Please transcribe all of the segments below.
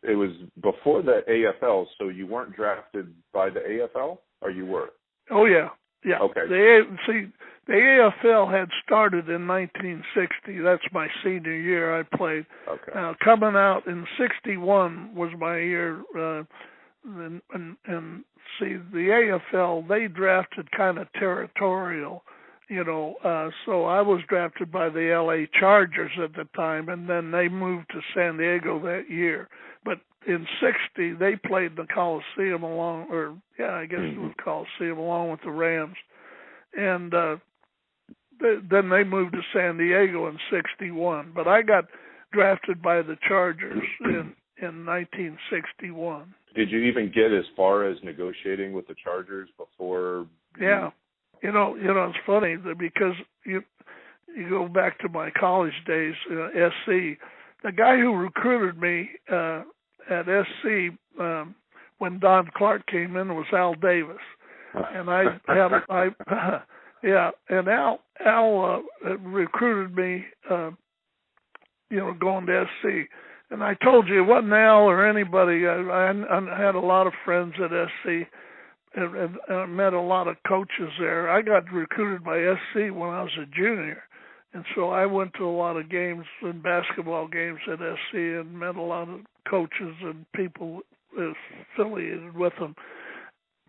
it was before the AFL, so you weren't drafted by the AFL, or you were? Oh, yeah. Yeah. Okay. The AFL had started in 1960. That's my senior year I played. Okay. Coming out in 61 was my year. And see, the AFL, they drafted kind of territorial, so I was drafted by the LA Chargers at the time, and then they moved to San Diego that year. But in 60, they played the Coliseum it was Coliseum along with the Rams. And then they moved to San Diego in 61. But I got drafted by the Chargers in 1961. Did you even get as far as negotiating with the Chargers before? Yeah. It's funny because you go back to my college days, SC. The guy who recruited me at SC when Don Clark came in was Al Davis, and and Al recruited me, going to SC. And I told you it wasn't Al or anybody. I had a lot of friends at SC. And I met a lot of coaches there. I got recruited by SC when I was a junior, and so I went to a lot of games and basketball games at SC and met a lot of coaches and people affiliated with them.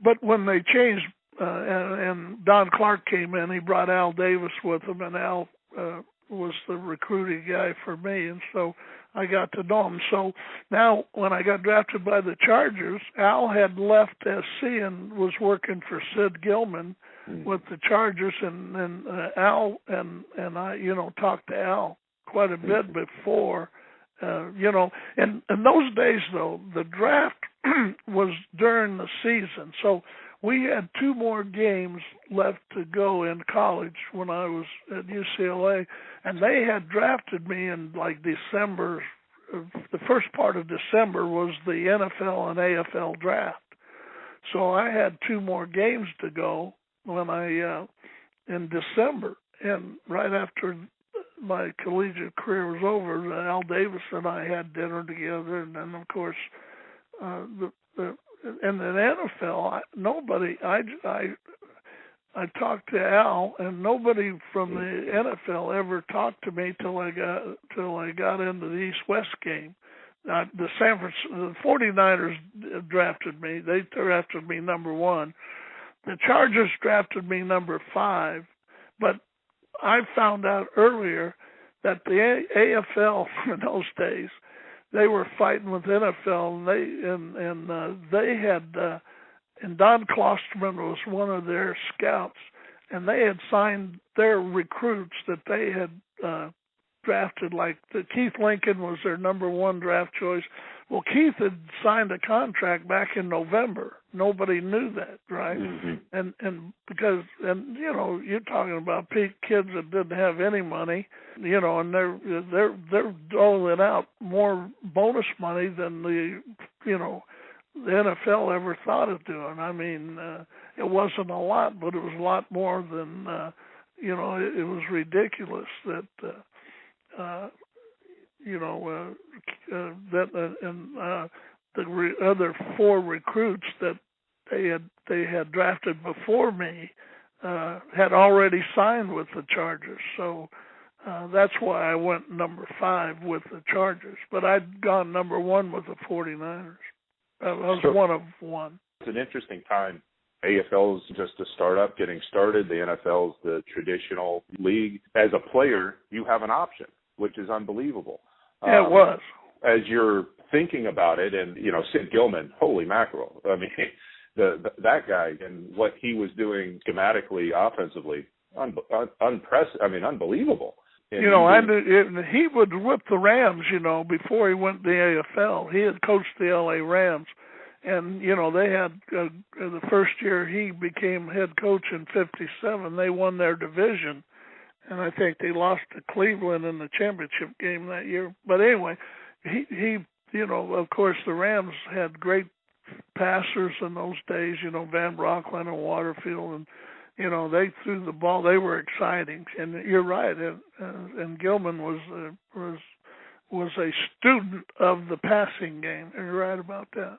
But when they changed and Don Clark came in, he brought Al Davis with him, and Al was the recruiting guy for me, and so I got to know him. So now when I got drafted by the Chargers, Al had left SC and was working for Sid Gilman with the Chargers, and Al and I, talked to Al quite a bit before, and in those days, though, the draft was during the season. So we had 2 more games left to go in college when I was at UCLA, and they had drafted me in like December. The first part of December was the NFL and AFL draft. So I had 2 more games to go when in December. And right after my collegiate career was over, Al Davis and I had dinner together, and then, of course, in the NFL, I talked to Al, and nobody from the NFL ever talked to me till I got into the East-West game. The 49ers drafted me. They drafted me number 1. The Chargers drafted me number 5. But I found out earlier that the AFL in those days, they were fighting with NFL, and they had and Don Klosterman was one of their scouts, and they had signed their recruits that they had drafted. Like Keith Lincoln was their number 1 draft choice. Well, Keith had signed a contract back in November. Nobody knew that, right? Mm-hmm. And because you're talking about kids that didn't have any money, and they're doling out more bonus money than the NFL ever thought of doing. I mean, it wasn't a lot, but it was a lot more than it was ridiculous that. The other 4 recruits that they had drafted before me had already signed with the Chargers. So that's why I went number 5 with the Chargers. But I'd gone number 1 with the 49ers. I was one of 1. It's an interesting time. AFL's just a startup getting started. The NFL's the traditional league. As a player, you have an option, which is unbelievable. Yeah, it was. As you're thinking about it, and Sid Gilman, holy mackerel! I mean, that guy and what he was doing schematically, offensively, unbelievable. And he would whip the Rams. Before he went to the AFL, he had coached the LA Rams, and they had the first year he became head coach in '57. They won their division. And I think they lost to Cleveland in the championship game that year. But anyway, he of course, the Rams had great passers in those days, Van Brocklin and Waterfield, and, they threw the ball. They were exciting. And you're right. And Gilman was a student of the passing game. Are you right about that?